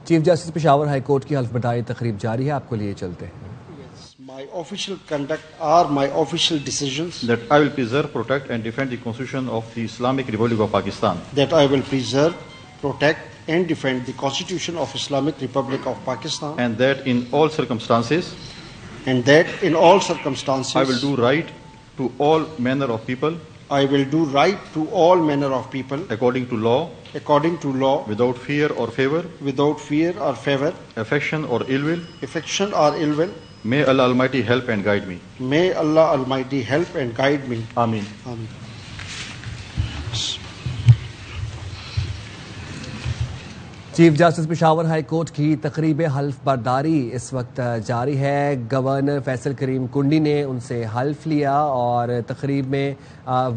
Chief justice Peshawar high court کی حلف برداری تقریب جاری ہے، آپ کو لیے چلتے ہیں. My official conduct are my official decisions. That I will preserve, protect and defend the Constitution of the Islamic Republic of Pakistan. That I will preserve, protect and defend the Constitution of Islamic Republic of Pakistan. And that in all circumstances. And that in all circumstances. I will do right to all manner of people. I will do right to all manner of people. According to law. According to law. Without fear or favor. Without fear or favor. Affection or ill will. Affection or ill will. May Allah Almighty help and guide me. May Allah Almighty help and guide me. Ameen. Ameen. Chief justice Peshawar high court کی تقریب حلف برداری اس وقت جاری ہے. Governor Faisal کریم کنڈی نے ان سے حلف لیا اور تقریب میں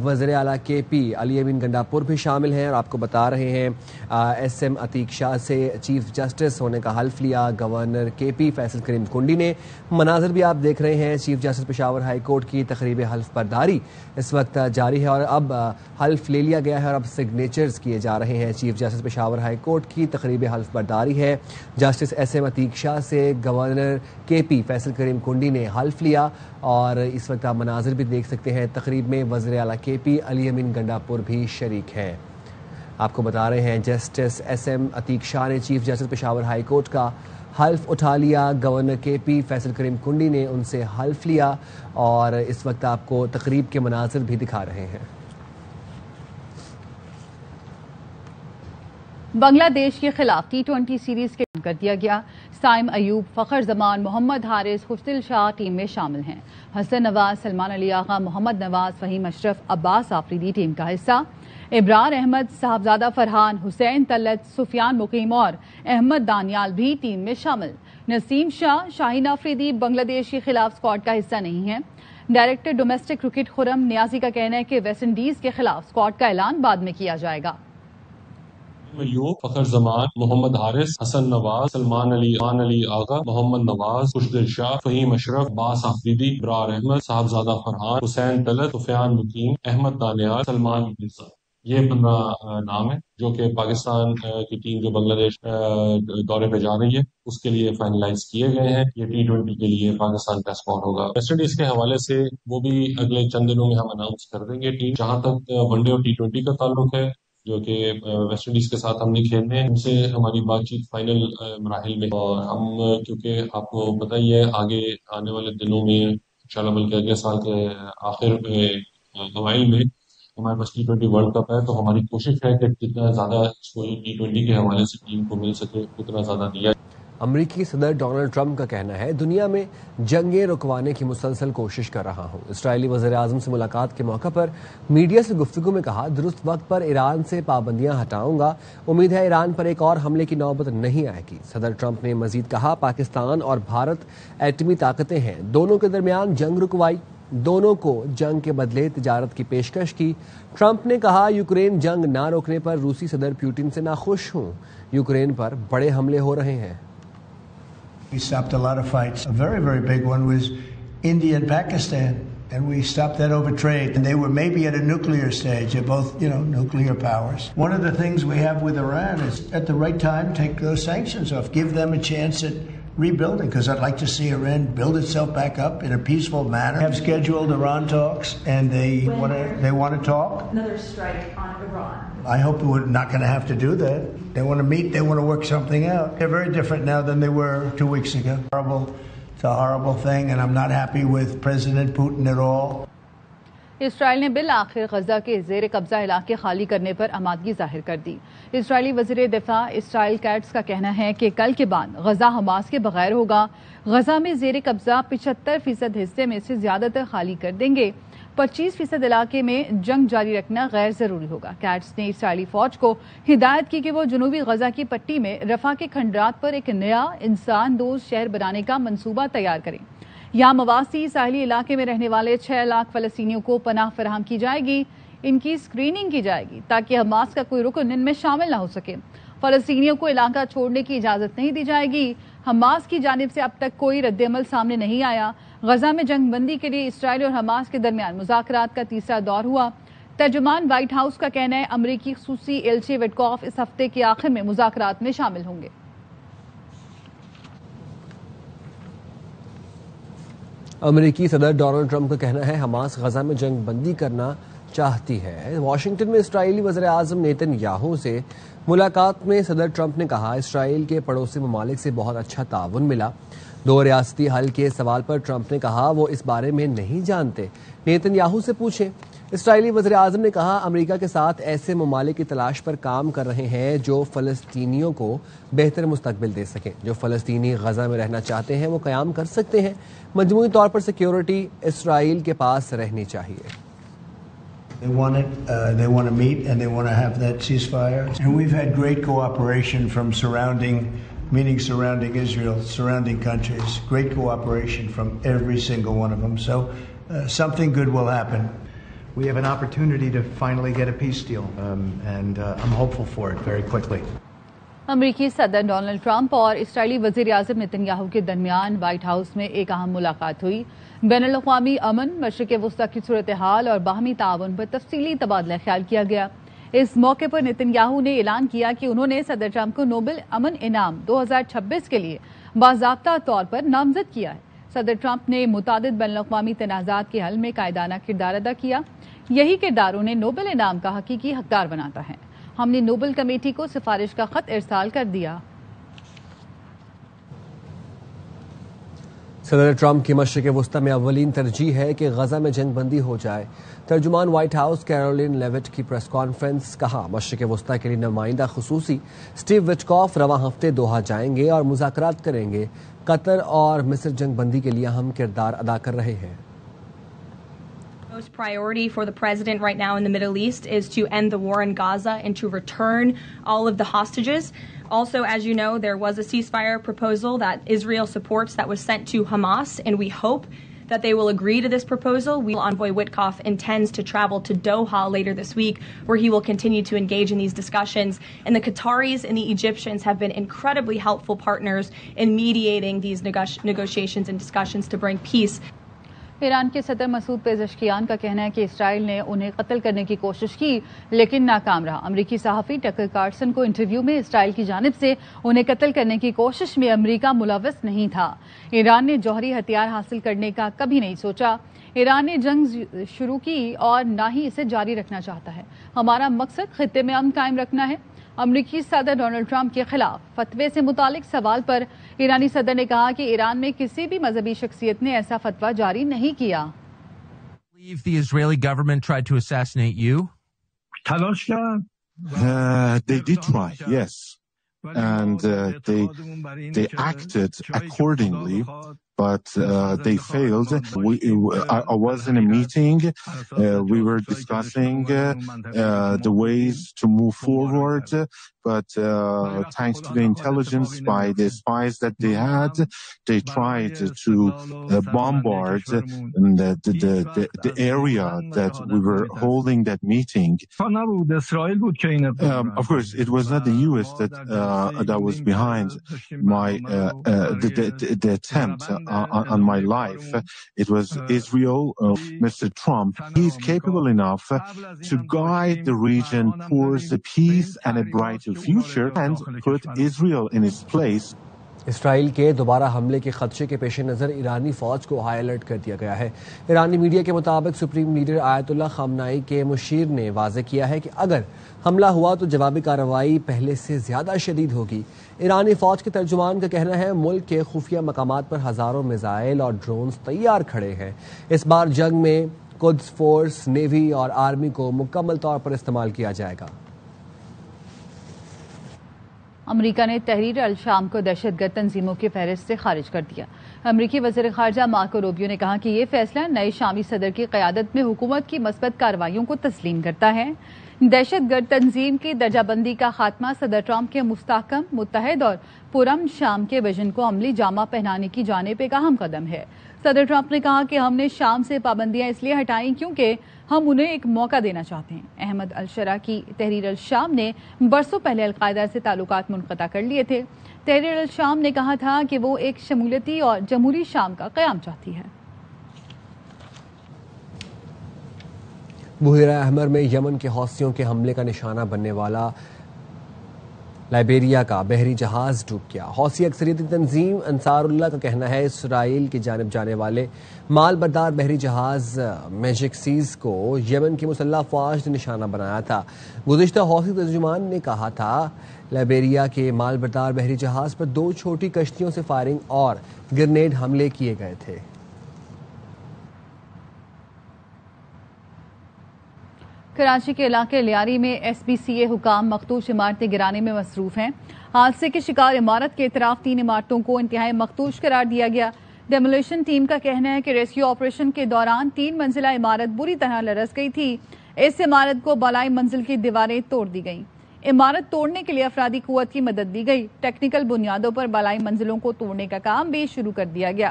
وزیر اعلیٰ کے پی علی امین گنڈاپور بھی شامل ہیں، اور آپ کو بتا رہے ہیں ایس ایم عتیق شاہ سے چیف جسٹس ہونے کا حلف لیا گورنر کے پی فیصل کریم کنڈی نے. مناظر بھی آپ دیکھ رہے ہیں. Chief justice Peshawar high court کی تقریب حلف برداری اس وقت جاری ہے اور اب حلف لے لیا گیا ہے اور اب سگنیچرز کیے جا رہے ہیں. Chief justice Peshawar high court کی تقریب حلف برداری ہے. جسٹس ایس ایم عتیق شاہ سے گورنر کے پی فیصل کریم کنڈی نے حلف لیا اور اس وقت آپ مناظر بھی دیکھ سکتے ہیں. تقریب میں وزیر اعلیٰ کے پی علی امین گنڈاپور بھی شریک ہیں. آپ کو بتا رہے ہیں جسٹس ایس ایم عتیق شاہ نے chief justice Peshawar high court کا حلف اٹھا لیا. گورنر کے پی فیصل کریم کنڈی نے ان سے حلف لیا اور اس وقت آپ کو تقریب کے مناظر بھی دکھا رہے ہیں. بنگلہ دیش کے خلاف T20 سیریز کے کر دیا گیا. سائم ایوب، فخر زمان، محمد حارث، خوشدل شاہ ٹیم میں شامل ہیں. حسن نواز، سلمان علی آغا، محمد نواز، فہیم اشرف، عباس آفریدی ٹیم کا حصہ. ابرار احمد، صاحبزادہ فرحان، حسین طلعت، سفیان مقیم اور احمد دانیال بھی ٹیم میں شامل. نسیم شاہ، شاہین آفریدی بنگلہ دیش کے خلاف اسکواڈ کا حصہ نہیں ہیں. ڈائریکٹر ڈومیسٹک کرکٹ خرم نیازی کا کہنا ہے کہ ویسٹ انڈیز کے خلاف اسکواڈ کا اعلان بعد میں کیا جائے گا. ایوب، فخر زمان، محمد حارث، حسن نواز، سلمان علی آغا، محمد نواز، خوشدل شاہ، فہیم اشرف، عباس آفریدی، ابرار احمد، صاحبزادہ فرحان، حسین طلعت، سفیان مقیم، احمد دانیال، سلمان مرزا. یہ 15 نام ہیں جو کہ پاکستان کی ٹیم جو بنگلہ دیش دورے پہ جا رہی ہے اس کے لیے فائنلائز کیے گئے ہیں. یہ T20 کے لیے پاکستان کا اسکواڈ ہوگا. ویسٹ انڈیز کے حوالے سے وہ بھی اگلے چند دنوں میں ہم اناؤنس کر دیں گے ٹیم. جہاں تک ون ڈے اور T20 کا تعلق ہے جو کہ ویسٹ انڈیز کے ساتھ ہم نے کھیلنے ہیں، ان سے ہماری بات چیت فائنل مراحل میں، اور ہم کیونکہ آپ کو پتہ ہی ہے آگے آنے والے دنوں میں انشاءاللہ بلکہ اگلے سال کے آخر اوائل میں ہمارے پاس T20 ورلڈ کپ ہے، تو ہماری کوشش ہے کہ جتنا زیادہ کوئی T20 کے حوالے سے ٹیم کو مل سکے اتنا زیادہ دیا. امریکی صدر ڈونلڈ ٹرمپ کا کہنا ہے دنیا میں جنگیں رکوانے کی مسلسل کوشش کر رہا ہوں. اسرائیلی وزیر اعظم سے ملاقات کے موقع پر میڈیا سے گفتگو میں کہا درست وقت پر ایران سے پابندیاں ہٹاؤں گا. امید ہے ایران پر ایک اور حملے کی نوبت نہیں آئے گی. صدر ٹرمپ نے مزید کہا پاکستان اور بھارت ایٹمی طاقتیں ہیں، دونوں کے درمیان جنگ رکوائی، دونوں کو جنگ کے بدلے تجارت کی پیشکش کی. ٹرمپ نے کہا یوکرین جنگ نہ روکنے پر روسی صدر پیوٹن سے ناخوش ہوں. یوکرین پر بڑے حملے ہو رہے ہیں. We stopped a lot of fights. A very, very big one was India and Pakistan. And we stopped that over trade. And they were maybe at a nuclear stage. They're both, nuclear powers. One of the things we have with Iran is at the right time, take those sanctions off. Give them a chance at rebuilding. Because I'd like to see Iran build itself back up in a peaceful manner. Have scheduled Iran talks and they want to talk. Another strike on Iran. I hope we're not going to have to do that. They want to meet. They want to work something out. They're very different now than they were 2 weeks ago. It's a horrible thing, and I'm not happy with President Putin at all. اسرائیل نے بالآخر غزہ کے زیر قبضہ علاقے خالی کرنے پر آمادگی ظاہر کر دی. اسرائیلی وزیر دفاع اسرائیل کیٹس کا کہنا ہے کہ کل کے بعد غزہ حماس کے بغیر ہوگا. غزہ میں زیر قبضہ 75% حصے میں سے زیادہ تر خالی کر دیں گے. 25% علاقے میں جنگ جاری رکھنا غیر ضروری ہوگا. کیٹس نے اسرائیلی فوج کو ہدایت کی کہ وہ جنوبی غزہ کی پٹی میں رفح کے کھنڈرات پر ایک نیا انسان دوست شہر بنانے کا منصوبہ تیار کریں. یہاں مواسی ساحلی علاقے میں رہنے والے 6 لاکھ فلسطینیوں کو پناہ فراہم کی جائے گی. ان کی اسکریننگ کی جائے گی تاکہ حماس کا کوئی رکن ان میں شامل نہ ہو سکے. فلسطینیوں کو علاقہ چھوڑنے کی اجازت نہیں دی جائے گی. حماس کی جانب سے اب تک کوئی رد عمل سامنے نہیں آیا. غزہ میں جنگ بندی کے لیے اسرائیل اور حماس کے درمیان مذاکرات کا تیسرا دور ہوا. ترجمان وائٹ ہاؤس کا کہنا ہے امریکی خصوصی ایلچی وٹکوف اس ہفتے کے آخر میں مذاکرات میں شامل ہوں گے. امریکی صدر ڈونلڈ ٹرمپ کا کہنا ہے حماس غزہ میں جنگ بندی کرنا چاہتی ہے. واشنگٹن میں اسرائیلی وزیر اعظم نیتن یاہو سے ملاقات میں صدر ٹرمپ نے کہا اسرائیل کے پڑوسی ممالک سے بہت اچھا تعاون ملا. 2 ریاستی حل کے سوال پر ٹرمپ نے کہا وہ اس بارے میں نہیں جانتے, نیتن یاہو سے پوچھیں. اسرائیلی وزیر اعظم نے کہا امریکہ کے ساتھ ایسے ممالک کی تلاش پر کام کر رہے ہیں جو فلسطینیوں کو بہتر مستقبل دے سکیں. جو فلسطینی غزہ میں رہنا چاہتے ہیں وہ قیام کر سکتے ہیں. مجموعی طور پر سیکیورٹی اسرائیل کے پاس رہنی چاہیے. They want it, they want to meet and they want to have that ceasefire. And we've had great cooperation from surrounding Israel, surrounding countries. Great cooperation from every single one of them. So something good will happen. We have an opportunity to finally get a peace deal, and I'm hopeful for it very quickly. امریکی صدر Donald Trump اور اسرائیلی وزیر اعظم Nitin Yahoo کے درمیان white house میں ایک اہم ملاقات ہوئی. بین الاقوامی امن, مشرق وسطی کی صورتحال اور باہمی تعاون پر تفصیلی تبادلہ خیال کیا گیا. اس موقع پر نیتن یاہو نے اعلان کیا کہ انہوں نے صدر ٹرمپ کو نوبل امن انعام 2026 کے لیے باضابطہ طور پر نامزد کیا ہے. صدر ٹرمپ نے متعدد بین الاقوامی تنازعات کے حل میں قائدانہ کردار ادا کیا. یہی کردار انہیں نوبل انعام کا حقیقی حقدار بناتا ہے. ہم نے نوبل کمیٹی کو سفارش کا خط ارسال کر دیا. صدر ٹرمپ کی مشرق وسطی میں اولین ترجیح ہے کہ غزہ میں جنگ بندی ہو جائے. ترجمان وائٹ ہاؤس کیرولین لیوٹ کی پریس کانفرنس. کہا مشرق وسطی کے لیے نمائندہ خصوصی اسٹیو وٹکاف رواں ہفتے دوحہ جائیں گے اور مذاکرات کریں گے. قطر اور مصر جنگ بندی کے لیے اہم کردار ادا کر رہے ہیں. Most priority for the president right now in the Middle East is to end the war in Gaza and to return all of the hostages. Also, as you know, there was a ceasefire proposal that Israel supports that was sent to Hamas, and we hope that they will agree to this proposal. Envoy Witkoff intends to travel to Doha later this week, where he will continue to engage in these discussions. And the Qataris and the Egyptians have been incredibly helpful partners in mediating these negotiations and discussions to bring peace. Iran کے صدر Masoud Pezeshkian کا کہنا ہے کہ اسرائیل نے انہیں قتل کرنے کی کوشش کی لیکن ناکام رہا. امریکی صحافی ٹکر کارلسن کو انٹرویو میں اسرائیل کی جانب سے انہیں قتل کرنے کی کوشش میں امریکہ ملوث نہیں تھا. ایران نے جوہری ہتھیار حاصل کرنے کا کبھی نہیں سوچا. ایران نے جنگ شروع کی اور نہ ہی اسے جاری رکھنا چاہتا ہے. ہمارا مقصد خطے میں امن قائم رکھنا ہے. امریکی صدر ڈونلڈ ٹرمپ کے خلاف فتوے سے متعلق سوال پر ایرانی صدر نے کہا کہ ایران میں کسی بھی مذہبی شخصیت نے ایسا فتویٰ جاری نہیں کیا. The Israeli government tried to assassinate you? They did try, yes. And they acted accordingly. But they failed. I was in a meeting. We were discussing the ways to move forward. But thanks to the intelligence by the spies that they had, they tried to bombard the area that we were holding that meeting. Of course, it was not the U.S. that was behind the attempt on my life. It was Israel. Mr. Trump, he's capable enough to guide the region towards the peace and a brighter future and put Israel in its place. اسرائیل کے دوبارہ حملے کے خدشے کے پیش نظر ایرانی فوج کو ہائی الرٹ کر دیا گیا ہے. ایرانی میڈیا کے مطابق سپریم لیڈر آیت اللہ خامنائی کے مشیر نے واضح کیا ہے کہ اگر حملہ ہوا تو جوابی کارروائی پہلے سے زیادہ شدید ہوگی. ایرانی فوج کے ترجمان کا کہنا ہے ملک کے خفیہ مقامات پر ہزاروں میزائل اور ڈرونز تیار کھڑے ہیں. اس بار جنگ میں قدس فورس, نیوی اور آرمی کو مکمل طور پر استعمال کیا جائے گا. امریکہ نے تحریر الشام کو دہشت گرد تنظیموں کی فہرست سے خارج کر دیا. امریکی وزیر خارجہ مارکو روبیو نے کہا کہ یہ فیصلہ نئے شامی صدر کی قیادت میں حکومت کی مثبت کارروائیوں کو تسلیم کرتا ہے. دہشت گرد تنظیم کی درجہ بندی کا خاتمہ صدر ٹرمپ کے مستحکم, متحد اور پرامن شام کے وژن کو عملی جامہ پہنانے کی جانب ایک اہم قدم ہے. صدر ٹرمپ نے کہا کہ ہم نے شام سے پابندیاں اس لیے ہٹائیں کیونکہ ہم انہیں ایک موقع دینا چاہتے ہیں. احمد الشرا کی تحریر الشام نے برسوں پہلے القاعدہ سے تعلقات منقطع کر لیے تھے. تحریر الشام نے کہا تھا کہ وہ ایک شمولیتی اور جمہوری شام کا قیام چاہتی ہے. بحیرہ احمر میں یمن کے حوثیوں کے حملے کا نشانہ بننے والا لائبیریا کا بحری جہاز ڈوب گیا۔ حوثی اکثریتی تنظیم انصار اللہ کا کہنا ہے اسرائیل کی جانب جانے والے مال بردار بحری جہاز میجک سیز کو یمن کی مسلح افواج نے نشانہ بنایا تھا۔ گزشتہ حوثی ترجمان نے کہا تھا لائبیریا کے مال بردار بحری جہاز پر 2 چھوٹی کشتیوں سے فائرنگ اور گرنیڈ حملے کیے گئے تھے۔ کراچی کے علاقے لیاری میں ایس پی سی اے حکام مخدوش عمارتیں گرانے میں مصروف ہیں۔ حادثے کے شکار عمارت کے اطراف 3 عمارتوں کو انتہائی مخدوش قرار دیا گیا۔ ڈیمولیشن ٹیم کا کہنا ہے کہ ریسکیو آپریشن کے دوران 3 منزلہ عمارت بری طرح لرز گئی تھی۔ اس عمارت کو بالائی منزل کی دیواریں توڑ دی گئیں۔ عمارت توڑنے کے لیے افرادی قوت کی مدد دی گئی۔ ٹیکنیکل بنیادوں پر بالائی منزلوں کو توڑنے کا کام بھی شروع کر دیا گیا۔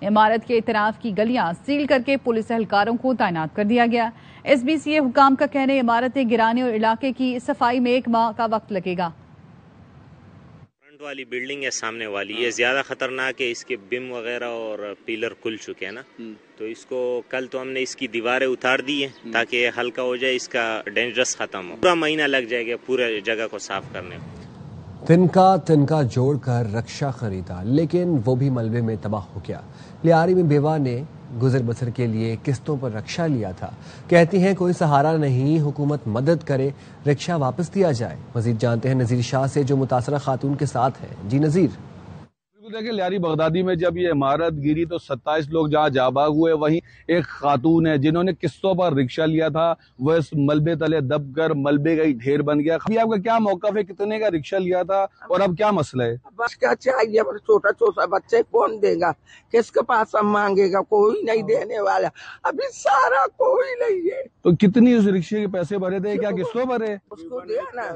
عمارت کے اطراف کی گلیاں سیل کر کے پولیس اہلکاروں کو تعینات کر دیا گیا۔ ایس بی سی اے حکام کا کہنا ہے عمارتیں گرانے اور علاقے کی صفائی میں 1 ماہ کا وقت لگے گا۔ فرنٹ والی بلڈنگ ہے سامنے والی، یہ زیادہ خطرناک ہے، اس کے بم وغیرہ اور پیلر کھل چکے ہیں نا، تو اس کو کل تو ہم نے اس کی دیواریں اتار دی ہیں تاکہ یہ ہلکا ہو جائے، اس کا ڈینجرس ختم ہو۔ پورا مہینہ لگ جائے گا پورے جگہ کو صاف کرنے میں۔ تنکا جوڑ کر رکشا خریدا لیکن وہ بھی ملبے میں تباہ ہو گیا۔ لیاری میں بیوہ نے گزر بسر کے لیے قسطوں پر رکشا لیا تھا۔ کہتی ہیں کوئی سہارا نہیں، حکومت مدد کرے، رکشا واپس دیا جائے۔ مزید جانتے ہیں نذیر شاہ سے جو متاثرہ خاتون کے ساتھ ہے۔ جی نذیر۔ دیکھیں لیاری بغدادی میں جب یہ عمارت گری تو 27 لوگ جہاں جاں باغ ہوئے، وہیں ایک خاتون ہے جنہوں نے قسطوں پر رکشا لیا تھا، وہ اس ملبے تلے دب کر ملبے کا ہی ڈھیر بن گیا۔ ابھی آپ کا کیا موقف ہے، کتنے کا رکشا لیا تھا اور اب کیا مسئلہ ہے؟ بس کیا چاہیے، چھوٹا بچے کون دے گا، کس کے پاس ہم مانگے گا، کوئی نہیں دینے والا، ابھی سارا کوئی نہیں ہے۔ تو کتنی اس رکشے کے پیسے بھرے تھے، کیا قسطوں بھرے؟ اس کو دیا نا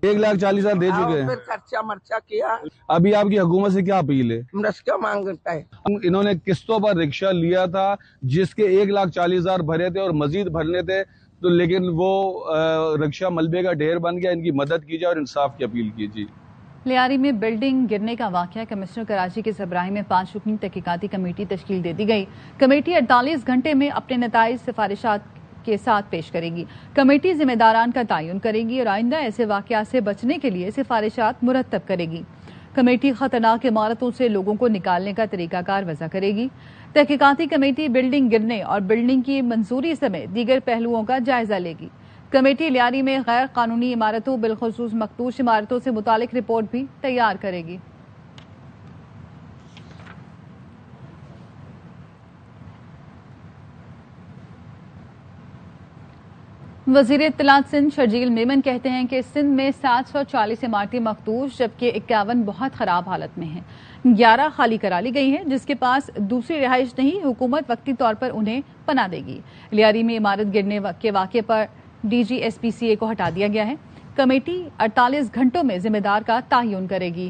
1,40,000 دے چکے ہیں، پھر خرچہ مرچہ کیا۔ ابھی آپ کی حکومت سے کیا اپیل ہے؟ کیا مانگتا ہے؟ انہوں نے قسطوں پر رکشا لیا تھا جس کے 1,40,000 بھرے تھے اور مزید بھرنے تھے، تو لیکن وہ رکشا ملبے کا ڈھیر بن گیا۔ ان کی مدد کی جائے اور انصاف کی اپیل کیجیے۔ لیاری میں بلڈنگ گرنے کا واقعہ، کمشنر کراچی کے سربراہی میں 5 رکنی تحقیقاتی کمیٹی تشکیل دے دی گئی۔ کمیٹی 48 گھنٹے میں اپنے نتائج سفارشات کے ساتھ پیش کرے گی۔ کمیٹی ذمہ داران کا تعین کرے گی اور آئندہ ایسے واقعات سے بچنے کے لیے سفارشات مرتب کرے گی۔ کمیٹی خطرناک عمارتوں سے لوگوں کو نکالنے کا طریقہ کار وضع کرے گی۔ تحقیقاتی کمیٹی بلڈنگ گرنے اور بلڈنگ کی منظوری سمیت دیگر پہلوؤں کا جائزہ لے گی۔ کمیٹی لیاری میں غیر قانونی عمارتوں بالخصوص مخدوش عمارتوں سے متعلق رپورٹ بھی تیار کرے گی۔ وزیر اطلاعات سندھ شرجیل میمن کہتے ہیں کہ سندھ میں 740 عمارتیں مخدوش جبکہ 51 بہت خراب حالت میں ہیں۔ 11 خالی کرا لی گئی ہیں، جس کے پاس دوسری رہائش نہیں، حکومت وقتی طور پر انہیں پناہ دے گی۔ لیاری میں عمارت گرنے کے واقعے پر ڈی جی ایس پی سی اے کو ہٹا دیا گیا ہے۔ کمیٹی 48 گھنٹوں میں ذمہ دار کا تعین کرے گی۔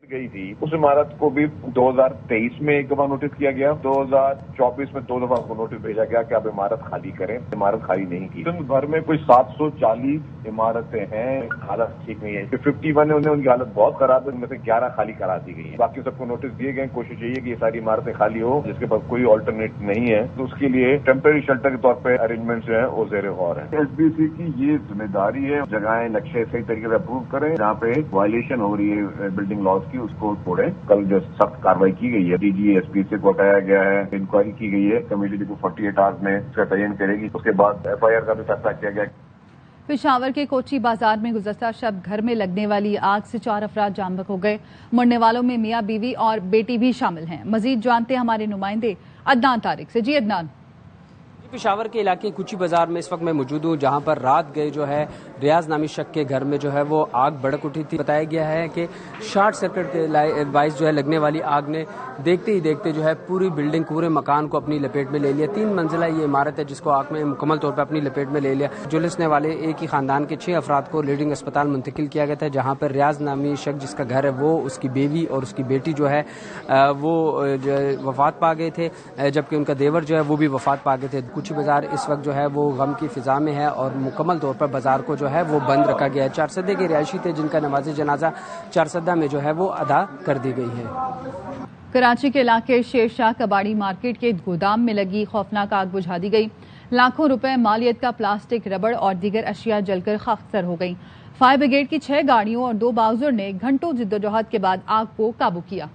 گئی تھی اس عمارت کو بھی 2023 میں 1 دفعہ نوٹس کیا گیا، 2024 میں 2 دفعہ کو نوٹس بھیجا گیا کہ آپ عمارت خالی کریں، عمارت خالی نہیں کی۔ سندھ بھر میں کوئی 740 عمارتیں ہیں، حالت ٹھیک نہیں ہے۔ 51 ہیں، ان کی حالت بہت خراب ہے، ان میں سے 11 خالی کرا دی گئی ہیں، باقی سب کو نوٹس دیے گئے۔ کوشش یہی ہے کہ یہ ساری عمارتیں خالی ہو، جس کے پاس کوئی آلٹرنیٹ نہیں ہے تو اس کے لیے ٹیمپرری شیلٹر کے طور پہ ارینجمنٹ جو ہے وہ زیر غور ہے۔ ایس بی سی کی یہ ذمہ داری ہے، جگہیں نقشے صحیح طریقے سے اپروو کریں، جہاں پہ وائلیشن ہو رہی ہے بلڈنگ لاز کی اس کو چھوڑیں۔ کل جو سخت کارروائی کی گئی ہے، ڈی جی ایس پی سے کو ہٹایا گیا ہے، انکوائری کی گئی ہے، کمیٹی کو 48 آورز میں اس کا تعین کرے گی، اس کے بعد ایف آئی آر کا بھی فیصلہ کیا گیا۔ پشاور کے کوچی بازار میں گزشتہ شب گھر میں لگنے والی آگ سے 4 افراد جاں بحق ہو گئے۔ مرنے والوں میں میاں بیوی اور بیٹی بھی شامل ہیں۔ مزید جانتے ہیں ہمارے نمائندے عدنان طارق سے۔ جی عدنان۔ پشاور کے علاقے کوچی بازار میں اس وقت میں موجود ہوں، جہاں پر رات گئے جو ہے ریاض نامی شخص کے گھر میں جو ہے وہ آگ بھڑک اٹھی تھی۔ بتایا گیا ہے کہ شارٹ سرکٹ کے باعث جو ہے لگنے والی آگ نے دیکھتے ہی دیکھتے جو ہے پوری بلڈنگ پورے مکان کو اپنی لپیٹ میں لے لیا۔ 3 منزلہ یہ عمارت ہے جس کو آگ میں مکمل طور پر اپنی لپیٹ میں لے لیا۔ جلسنے والے ایک ہی خاندان کے 6 افراد کو لیڈنگ اسپتال منتقل کیا گیا تھا، جہاں پر ریاض نامی شخص جس کا گھر ہے وہ، اس کی بیوی اور اس کی بیٹی جو ہے وہ وفات پا گئے تھے، جبکہ ان کا دیور جو ہے وہ بھی وفات پا گئے تھے۔ کوچی بازار اس وقت جو ہے وہ غم کی فضا میں ہے اور مکمل طور پر بازار کو جو ہے وہ بند رکھا گیا ہے۔ 4 سدے کے رہائشی تھے جن کا نماز جنازہ 4 سدہ میں جو ہے وہ ادا کر دی گئی ہے۔ کراچی کے علاقے شیر شاہ کباڑی مارکیٹ کے گودام میں لگی خوفناک آگ بجھا دی گئی۔ لاکھوں روپے مالیت کا پلاسٹک، ربڑ اور دیگر اشیاء جل کر خاکستر ہو گئی۔ فائر بریگیڈ کی 6 گاڑیوں اور 2 باؤزر نے گھنٹوں جدوجہد کے بعد آگ کو قابو کیا۔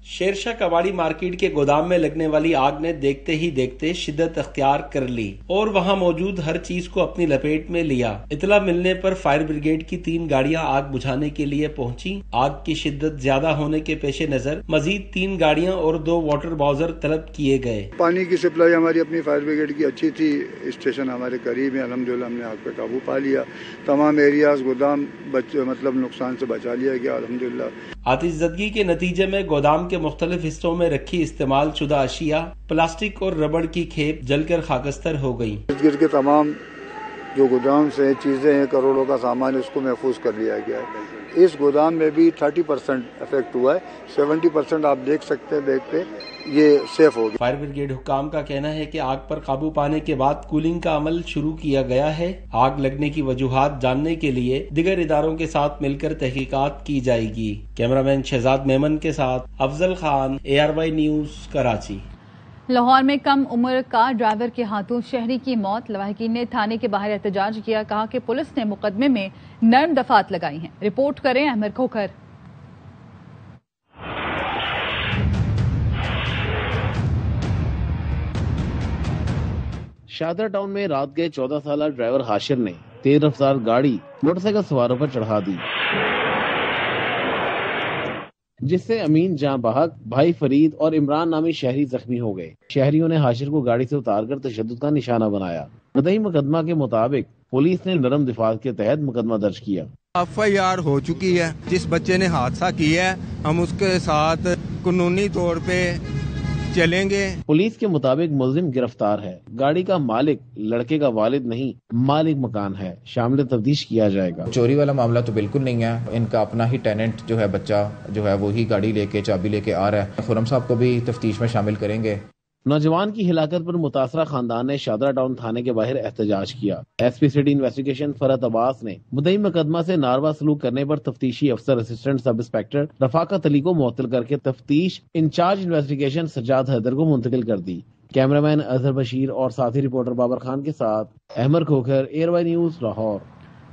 شیرشاہ کباڑی مارکیٹ کے گودام میں لگنے والی آگ نے دیکھتے ہی دیکھتے شدت اختیار کر لی اور وہاں موجود ہر چیز کو اپنی لپیٹ میں لیا۔ اطلاع ملنے پر فائر بریگیڈ کی 3 گاڑیاں آگ بجھانے کے لیے پہنچی۔ آگ کی شدت زیادہ ہونے کے پیش نظر مزید 3 گاڑیاں اور 2 واٹر باؤزر طلب کیے گئے۔ پانی کی سپلائی ہماری اپنی فائر بریگیڈ کی اچھی تھی، اسٹیشن ہمارے قریب ہے، الحمدللہ ہم نے آگ پہ قابو پا لیا۔ تمام ایریاز گودام نقصان سے بچا لیا گیا الحمدللہ۔ آتش زدگی کے نتیجے میں گودام کے مختلف حصوں میں رکھی استعمال شدہ اشیاء، پلاسٹک اور ربڑ کی کھیپ جل کر خاکستر ہو گئی۔ ارد گرد کے تمام جو گودام سے چیزیں ہیں، کروڑوں کا سامان، اس کو محفوظ کر لیا گیا ہے۔ اس گودام میں بھی 30% افیکٹ ہوا ہے، 70% آپ دیکھ سکتے ہیں بیگ پہ، یہ سیف ہو گیا۔ فائر بریگیڈ حکام کا کہنا ہے کہ آگ پر قابو پانے کے بعد کولنگ کا عمل شروع کیا گیا ہے۔ آگ لگنے کی وجوہات جاننے کے لیے دیگر اداروں کے ساتھ مل کر تحقیقات کی جائے گی۔ کیمرامین شہزاد میمن کے ساتھ افضل خان، ARY نیوز، کراچی۔ لاہور میں کم عمر کار ڈرائیور کے ہاتھوں شہری کی موت، لواحقین نے تھانے کے باہر احتجاج کیا، کہا کہ پولیس نے مقدمے میں نرم دفعات لگائی ہیں۔ رپورٹ کریں احمد کھوکھر۔ شادرہ ٹاؤن میں رات گئے 14 سالہ ڈرائیور ہاشر نے تیز رفتار گاڑی موٹر سائیکل سواروں پر چڑھا دی، جس سے امین جاں بحق، بھائی فرید اور عمران نامی شہری زخمی ہو گئے۔ شہریوں نے ہاشر کو گاڑی سے اتار کر تشدد کا نشانہ بنایا۔ مدعی مقدمہ کے مطابق پولیس نے نرم دفاعات کے تحت مقدمہ درج کیا۔ FIR ہو چکی ہے، جس بچے نے حادثہ کیا ہے ہم اس کے ساتھ قانونی طور پہ چلیں گے۔ پولیس کے مطابق ملزم گرفتار ہے۔ گاڑی کا مالک لڑکے کا والد نہیں، مالک مکان ہے، شامل تفتیش کیا جائے گا۔ چوری والا معاملہ تو بالکل نہیں ہے، ان کا اپنا ہی ٹیننٹ جو ہے، بچہ جو ہے وہی گاڑی لے کے چابی لے کے آ رہا ہے۔ خرم صاحب کو بھی تفتیش میں شامل کریں گے۔ نوجوان کی ہلاکت پر متاثرہ خاندان نے شادرہ ٹاؤن تھانے کے باہر احتجاج کیا۔ SP سٹی انویسٹیگیشن فرحت عباس نے مدعی مقدمہ سے ناروا سلوک کرنے پر تفتیشی افسر اسسٹنٹ سب انسپیکٹر رفاقت علی کو معطل کر کے تفتیش انچارج انویسٹیگیشن سجاد حیدر کو منتقل کر دی۔ کیمرامین اظہر بشیر اور ساتھی رپورٹر بابر خان کے ساتھ احمد کھوکھر، ARY نیوز، لاہور۔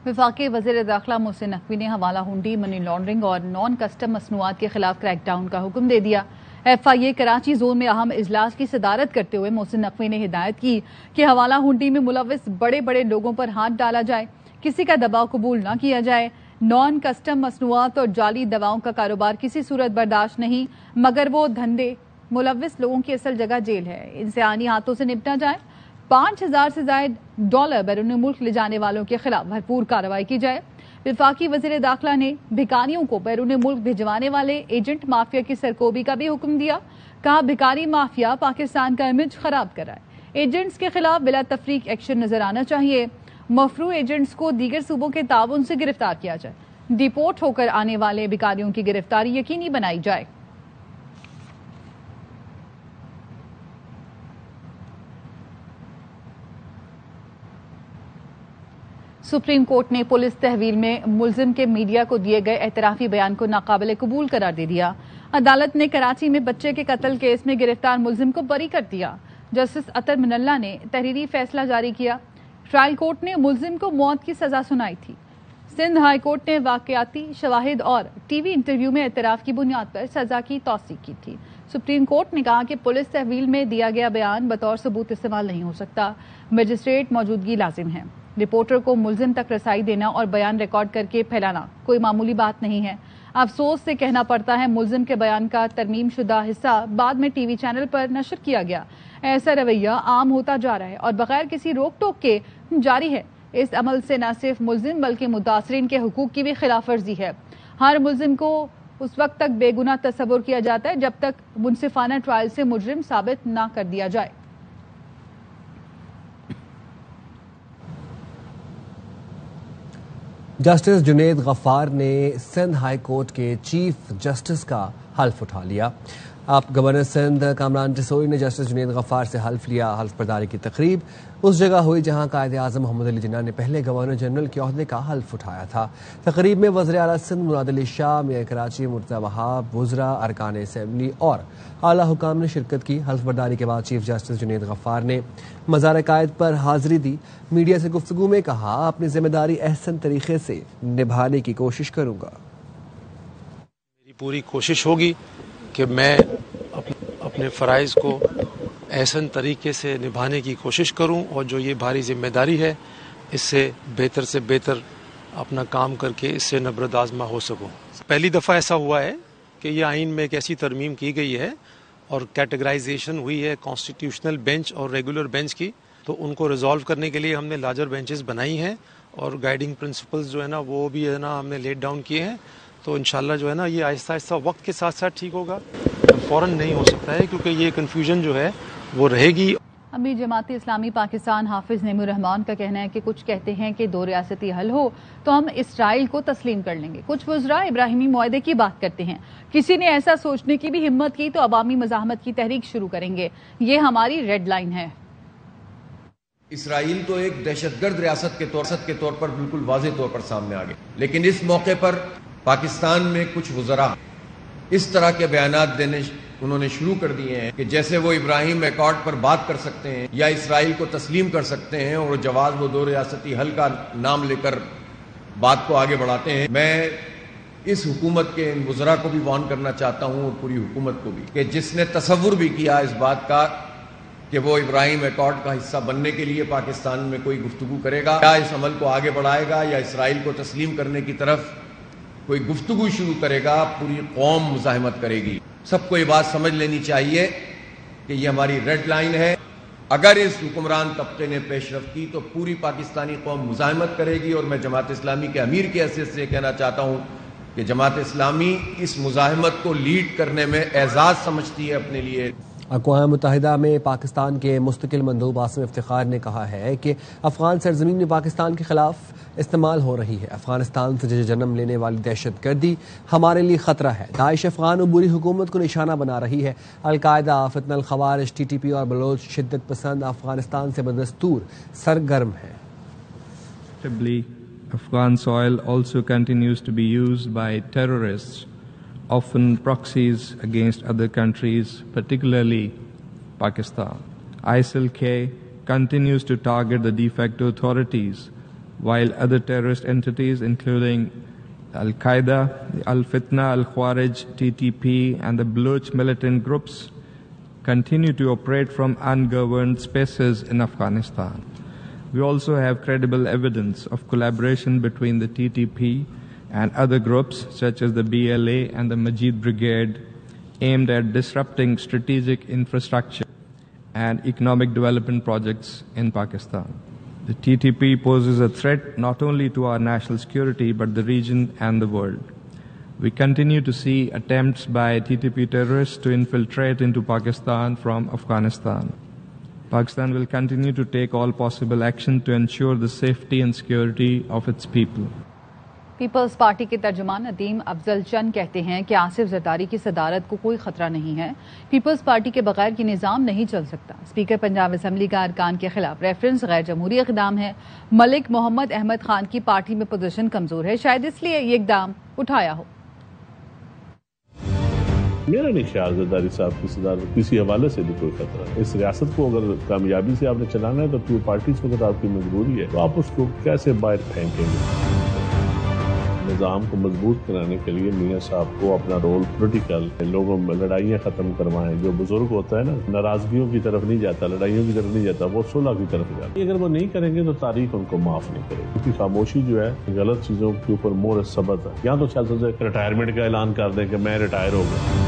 وفاقی وزیر داخلہ محسن نقوی نے حوالہ ہنڈی، منی لانڈرنگ اور نان کسٹم مصنوعات کے خلاف کریک ڈاؤن کا حکم دے دیا۔ FIA کراچی زون میں اہم اجلاس کی صدارت کرتے ہوئے محسن نقوی نے ہدایت کی کہ حوالہ ہنڈی میں ملوث بڑے بڑے لوگوں پر ہاتھ ڈالا جائے، کسی کا دباؤ قبول نہ کیا جائے۔ نان کسٹم مصنوعات اور جعلی دواؤں کا کاروبار کسی صورت برداشت نہیں، مگر وہ دھندے ملوث لوگوں کی اصل جگہ جیل ہے، ان سے آنی ہاتھوں سے نپٹا جائے۔ 5000 سے زائد ڈالر بیرون ملک لے جانے والوں کے خلاف بھرپور کارروائی کی جائے۔ وفاقی وزیر داخلہ نے بھکاریوں کو بیرون ملک بھجوانے والے ایجنٹ مافیا کی سرکوبی کا بھی حکم دیا، کہا بھکاری مافیا پاکستان کا امیج خراب کر رہا ہے، ایجنٹس کے خلاف بلا تفریق ایکشن نظر آنا چاہیے، مفروع ایجنٹس کو دیگر صوبوں کے تعاون سے گرفتار کیا جائے، ڈیپورٹ ہو کر آنے والے بھکاریوں کی گرفتاری یقینی بنائی جائے۔ سپریم کورٹ نے پولیس تحویل میں ملزم کے میڈیا کو دیے گئے اعترافی بیان کو ناقابل قبول قرار دے دیا۔ عدالت نے کراچی میں بچے کے قتل کیس میں گرفتار ملزم کو بری کر دیا۔ جسٹس اطہر من اللہ نے تحریری فیصلہ جاری کیا۔ ٹرائل کورٹ نے ملزم کو موت کی سزا سنائی تھی۔ سندھ ہائی کورٹ نے واقعاتی شواہد اور ٹی وی انٹرویو میں اعتراف کی بنیاد پر سزا کی توثیق کی تھی۔ سپریم کورٹ نے کہا کہ پولیس تحویل میں دیا گیا بیان بطور ثبوت استعمال نہیں ہو سکتا، مجسٹریٹ موجودگی لازم ہے۔ رپورٹر کو ملزم تک رسائی دینا اور بیان ریکارڈ کر کے پھیلانا کوئی معمولی بات نہیں ہے۔ افسوس سے کہنا پڑتا ہے ملزم کے بیان کا ترمیم شدہ حصہ بعد میں ٹی وی چینل پر نشر کیا گیا۔ ایسا رویہ عام ہوتا جا رہا ہے اور بغیر کسی روک ٹوک کے جاری ہے۔ اس عمل سے نہ صرف ملزم بلکہ متاثرین کے حقوق کی بھی خلاف ورزی ہے۔ ہر ملزم کو اس وقت تک بے گناہ تصور کیا جاتا ہے جب تک منصفانہ ٹرائل سے مجرم ثابت نہ کر دیا جائے۔ جسٹس جنید غفار نے سندھ ہائی کورٹ کے چیف جسٹس کا حلف اٹھا لیا۔ آپ گورنر سندھ کامران ٹسوری نے جسٹس جنید غفار سے حلف لیا. حلف برداری کی تقریب اس جگہ ہوئی جہاں قائد اعظم محمد علی جناح نے پہلے گورنر جنرل کے عہدے کا حلف اٹھایا تھا. تقریب میں وزیر اعلیٰ سندھ مراد علی شاہ، میئر کراچی مرتضی وہاب، وزراء، ارکان اسمبلی اور اعلیٰ حکام نے شرکت کی. حلف برداری کے بعد چیف جسٹس جنید غفار نے مزار قائد پر حاضری دی. میڈیا سے گفتگو میں کہا، اپنی ذمہ داری احسن طریقے سے نبھانے کی کوشش کروں گا. میری پوری کوشش ہوگی کہ میں اپنے فرائض کو احسن طریقے سے نبھانے کی کوشش کروں اور جو یہ بھاری ذمہ داری ہے اس سے بہتر اپنا کام کر کے اس سے نبرد آزما ہو سکوں. پہلی دفعہ ایسا ہوا ہے کہ یہ آئین میں ایک ایسی ترمیم کی گئی ہے اور کیٹیگرائزیشن ہوئی ہے کانسٹیٹیوشنل بینچ اور ریگولر بینچ کی، تو ان کو ریزالو کرنے کے لیے ہم نے لارجر بینچز بنائی ہیں اور گائیڈنگ پرنسپلز جو ہے نا وہ بھی ہے نا ہم نے لیٹ ڈاؤن کیے ہیں. تو انشاءاللہ جو ہے نا یہ آہستہ آہستہ وقت کے ساتھ ساتھ ٹھیک ہوگا، فوراً نہیں ہو سکتا ہے کیونکہ یہ کنفیوژن جو ہے وہ رہے گی. امیر جماعت اسلامی پاکستان حافظ نعیم الرحمان کا کہنا ہے کہ کچھ کہتے ہیں کہ 2 ریاستی حل ہو تو ہم اسرائیل کو تسلیم کر لیں گے. کچھ وزراء ابراہیمی معاہدے کی بات کرتے ہیں. کسی نے ایسا سوچنے کی بھی ہمت کی تو عوامی مزاحمت کی تحریک شروع کریں گے. یہ ہماری ریڈ لائن ہے. اسرائیل تو ایک دہشت گرد ریاست کے طور پر بالکل واضح طور پر سامنے آ گئی، لیکن اس موقع پر پاکستان میں کچھ وزراء اس طرح کے بیانات دینے انہوں نے شروع کر دیے ہیں کہ جیسے وہ ابراہیم ایکارڈ پر بات کر سکتے ہیں یا اسرائیل کو تسلیم کر سکتے ہیں اور جواز وہ 2 ریاستی حل کا نام لے کر بات کو آگے بڑھاتے ہیں. میں اس حکومت کے ان وزراء کو بھی وارن کرنا چاہتا ہوں اور پوری حکومت کو بھی کہ جس نے تصور بھی کیا اس بات کا کہ وہ ابراہیم ایکارڈ کا حصہ بننے کے لیے پاکستان میں کوئی گفتگو کرے گا یا اس عمل کو آگے بڑھائے گا یا اسرائیل کو تسلیم کرنے کی طرف کوئی گفتگو شروع کرے گا، پوری قوم مزاحمت کرے گی. سب کو یہ بات سمجھ لینی چاہیے کہ یہ ہماری ریڈ لائن ہے. اگر اس حکمران طبقے نے پیش رفت کی تو پوری پاکستانی قوم مزاحمت کرے گی. اور میں جماعت اسلامی کے امیر کی حیثیت سے کہنا چاہتا ہوں کہ جماعت اسلامی اس مزاحمت کو لیڈ کرنے میں اعزاز سمجھتی ہے اپنے لیے. اقوام متحدہ میں پاکستان کے مستقل مندوب عاصم افتخار نے کہا ہے کہ افغان سرزمین میں پاکستان کے خلاف استعمال ہو رہی ہے. افغانستان سے جنم لینے والی دہشت گردی ہمارے لیے خطرہ ہے. داعش افغان عبوری حکومت کو نشانہ بنا رہی ہے. القاعدہ، فتنہ الخوارج، TTP اور بلوچ شدت پسند افغانستان سے بدستور سرگرم ہیں. Afghan soil also continues to be used by terrorists, often proxies against other countries, particularly Pakistan. ISIL-K continues to target the de facto authorities, while other terrorist entities including Al-Qaeda, Al-Fitna, Al-Khwarij, TTP and the Baloch militant groups continue to operate from ungoverned spaces in Afghanistan. We also have credible evidence of collaboration between the TTP and other groups such as the BLA and the Majid Brigade aimed at disrupting strategic infrastructure and economic development projects in Pakistan. The TTP poses a threat not only to our national security but the region and the world. We continue to see attempts by TTP terrorists to infiltrate into Pakistan from Afghanistan. Pakistan will continue to take all possible action to ensure the safety and security of its people. People's Party کے ترجمان ندیم افضل چند کہتے ہیں کہ آصف زرداری کی صدارت کو کوئی خطرہ نہیں ہے. پیپلز پارٹی کے بغیر یہ نظام نہیں چل سکتا. اسپیکر پنجاب اسمبلی کا ارکان کے خلاف ریفرنس غیر جمہوری اقدام ہے. ملک محمد احمد خان کی پارٹی میں پوزیشن کمزور ہے، شاید اس لیے یہ اقدام اٹھایا ہو. میرا نہیں خیال زرداری صاحب کی صدارت کسی حوالے سے بھی کوئی خطرہ ہے. اس ریاست کو اگر کامیابی سے آپ نے چلانا ہے تو ٹو پارٹیز وقت آپ کی مجبوری ہے تو آپ اس کو کیسے باہر پھینکیں گے. نظام کو مضبوط کرانے کے لیے میاں صاحب کو اپنا رول پولیٹیکل، لوگوں میں لڑائیاں ختم کروائیں. جو بزرگ ہوتا ہے نا ناراضگیوں کی طرف نہیں جاتا، لڑائیوں کی طرف نہیں جاتا، وہ صلح کی طرف جاتا. اگر وہ نہیں کریں گے تو تاریخ ان کو معاف نہیں کرے گی. کیونکہ خاموشی جو ہے غلط چیزوں کے اوپر مور ثبت ہے. یا تو چلتا ہے ریٹائرمنٹ کا اعلان کر دیں کہ میں ریٹائر ہو گیا.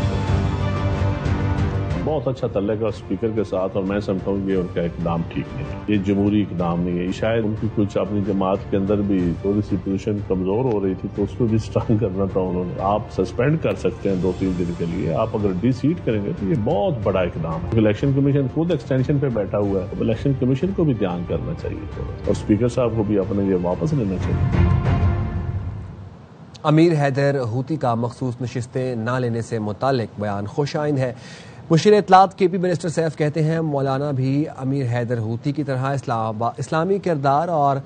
بہت اچھا تعلق ہے اسپیکر کے ساتھ اور میں سمجھتا ہوں یہ ان کا اقدام ٹھیک نہیں ہے. یہ جمہوری اقدام نہیں ہے. شاید ان کی کچھ اپنی جماعت کے اندر بھی تھوڑی سی پوزیشن کمزور ہو رہی تھی تو اس کو بھی اسٹرانگ کرنا تھا انہوں نے. آپ سسپینڈ کر سکتے ہیں 2-3 دن کے لیے. آپ اگر ڈی سیٹ کریں گے تو یہ بہت بڑا اقدام ہے. الیکشن کمیشن خود ایکسٹینشن پہ بیٹھا ہوا ہے. الیکشن کمیشن کو بھی دھیان کرنا چاہیے اور اسپیکر صاحب کو بھی اپنے یہ واپس لینا چاہیے. امیر حیدر ہوتی کا مخصوص نشستیں نہ لینے سے متعلق بیان خوش آئند ہے۔ مشیر اطلاعات کے پی منسٹر سیف کہتے ہیں مولانا بھی امیر حیدر ہوتی کی طرح اسلامی کردار اور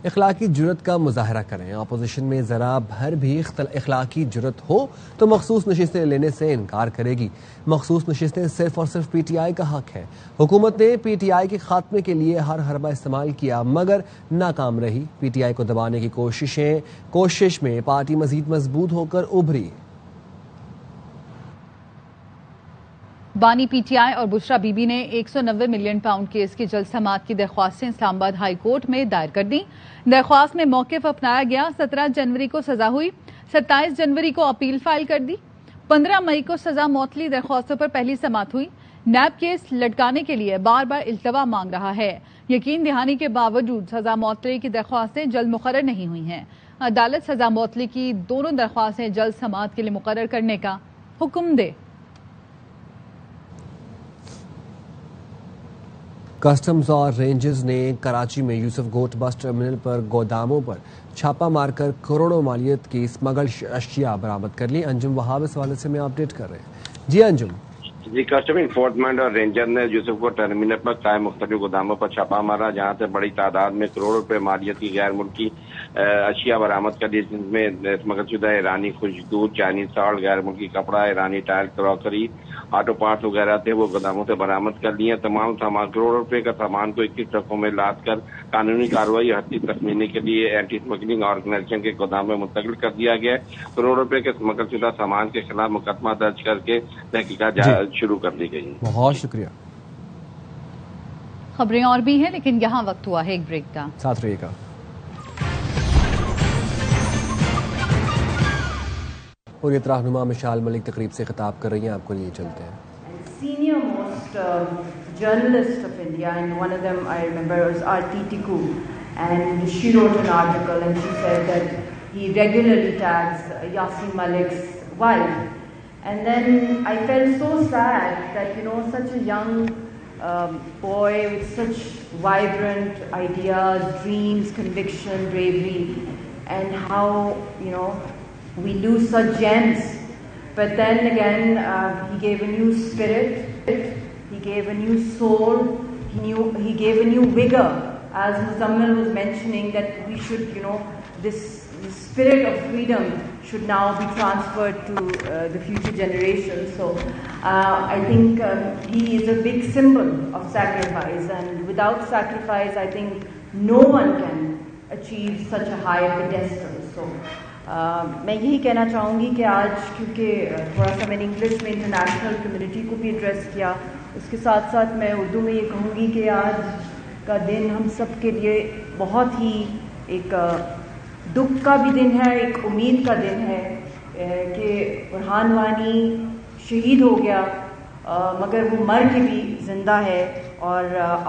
اخلاقی جرت کا مظاہرہ کریں۔ اپوزیشن میں ذرا بھر بھی اخلاقی جرت ہو تو مخصوص نشستیں لینے سے انکار کرے گی۔ مخصوص نشستیں صرف اور صرف پی ٹی آئی کا حق ہے۔ حکومت نے پی ٹی آئی کے خاتمے کے لیے ہر حربہ استعمال کیا مگر ناکام رہی۔ پی ٹی آئی کو دبانے کی کوشش میں پارٹی مزید مضبوط ہو کر ابھری۔ بانی پی ٹی آئی اور بشرا بی بی نے 190 ملین پاؤنڈ کیس کی جلد سماعت کی درخواستیں اسلام آباد ہائی کورٹ میں دائر کر دیں۔ درخواست میں موقف اپنایا گیا۔ 17 جنوری کو سزا ہوئی، 27 جنوری کو اپیل فائل کر دی، 15 مئی کو سزا معطلی درخواستوں پر پہلی سماعت ہوئی۔ نیب کیس لٹکانے کے لیے بار بار التوا مانگ رہا ہے۔ یقین دہانی کے باوجود سزا معطلی کی درخواستیں جلد مقرر نہیں ہوئی ہیں۔ عدالت سزا معطلی کی دونوں درخواستیں جلد سماعت کے لیے مقرر کرنے کا حکم دے۔ کسٹمز اور رینجز نے کراچی میں یوسف گوٹ بس ٹرمینل پر گوداموں پر چھاپا مار کر کروڑوں مالیت کی اسمگل اشیاء برآمد کر لی۔ انجم وہاب اس حوالے سے میں اپڈیٹ کر رہے ہیں۔ جی انجم۔ جی، کسٹم انفورسمنٹ اور رینجر نے یوسف گوٹ ٹرمینل پر قائم مختلف گوداموں پر چھاپا مارا، جہاں سے بڑی تعداد میں کروڑوں روپے مالیت کی غیر ملکی اشیاء برآمد کر لی، جن میں اسمگل شدہ ایرانی خوشبود، چائنیز سالٹ، غیر ملکی کپڑا، ایرانی ٹائل، کراکری، آٹو پارٹس وغیرہ تھے، وہ گوداموں سے برآمد کر لیے۔ تمام سامان کروڑوں روپے کا سامان کو 21 ٹرکوں میں لاد کر قانونی کارروائی ہستی تخمینے کے لیے اینٹی اسمگلنگ آرگنائزیشن کے گودام میں منتقل کر دیا گیا۔ کروڑوں روپے کے اسمگل شدہ سامان کے خلاف مقدمہ درج کر کے تحقیقات شروع کر دی گئی۔ بہت شکریہ۔ خبریں اور بھی ہیں لیکن یہاں وقت ہوا ہے ایک بریک کا، ساتھ رہیے گا۔ اور یہ رہنما مشال ملک تقریب سے خطاب کر رہی ہیں، آپ کو لیے چلتے ہیں۔ Senior most journalist of India, and one of them I remember was R.T. Tiku, and she wrote an article and she said that he regularly tags Yasin Malik's wife, and then I felt so sad that such a young boy with such vibrant ideas, dreams, conviction, bravery, and how we lose such gems. But then again, he gave a new spirit, he gave a new soul, he gave a new vigor. As Muzammil was mentioning, that we should, this spirit of freedom should now be transferred to the future generations. So I think he is a big symbol of sacrifice, and without sacrifice, I think no one can achieve such a high pedestal. So میں یہی کہنا چاہوں گی کہ آج کیونکہ تھوڑا سا میں نے انگلش میں انٹرنیشنل کمیونٹی کو بھی ایڈریس کیا، اس کے ساتھ ساتھ میں اردو میں یہ کہوں گی کہ آج کا دن ہم سب کے لیے بہت ہی ایک دکھ کا بھی دن ہے، ایک امید کا دن ہے کہ برہان وانی شہید ہو گیا مگر وہ مر کے بھی زندہ ہے، اور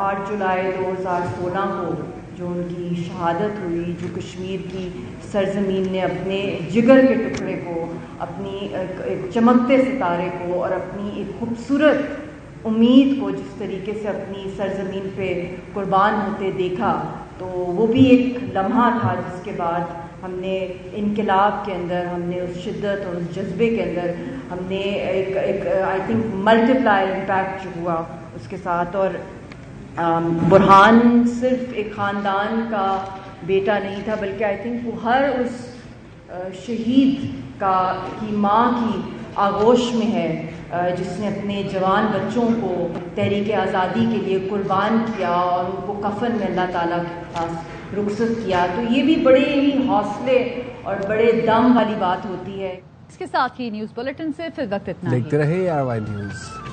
8 جولائی 2016 کو جو ان کی شہادت ہوئی، جو کشمیر کی سرزمین نے اپنے جگر کے ٹکڑے کو، اپنی ایک چمکتے ستارے کو اور اپنی ایک خوبصورت امید کو جس طریقے سے اپنی سرزمین پہ قربان ہوتے دیکھا، تو وہ بھی ایک لمحہ تھا جس کے بعد ہم نے انقلاب کے اندر، ہم نے اس شدت اور اس جذبے کے اندر ہم نے ایک آئی تھنک ملٹی پلائر امپیکٹ جو ہوا اس کے ساتھ۔ اور برہان صرف ایک خاندان کا بیٹا نہیں تھا، بلکہ آئی تھنک وہ ہر اس شہید کی ماں کی آغوش میں ہے جس نے اپنے جوان بچوں کو تحریک آزادی کے لیے قربان کیا اور ان کو کفن میں اللہ تعالیٰ کے پاس رخصت کیا۔ تو یہ بھی بڑے ہی حوصلے اور بڑے دم والی بات ہوتی ہے۔ اس کے ساتھ ہی نیوز بلیٹن سے پھر وقت اتنا ہی۔ دیکھتے رہے RY نیوز۔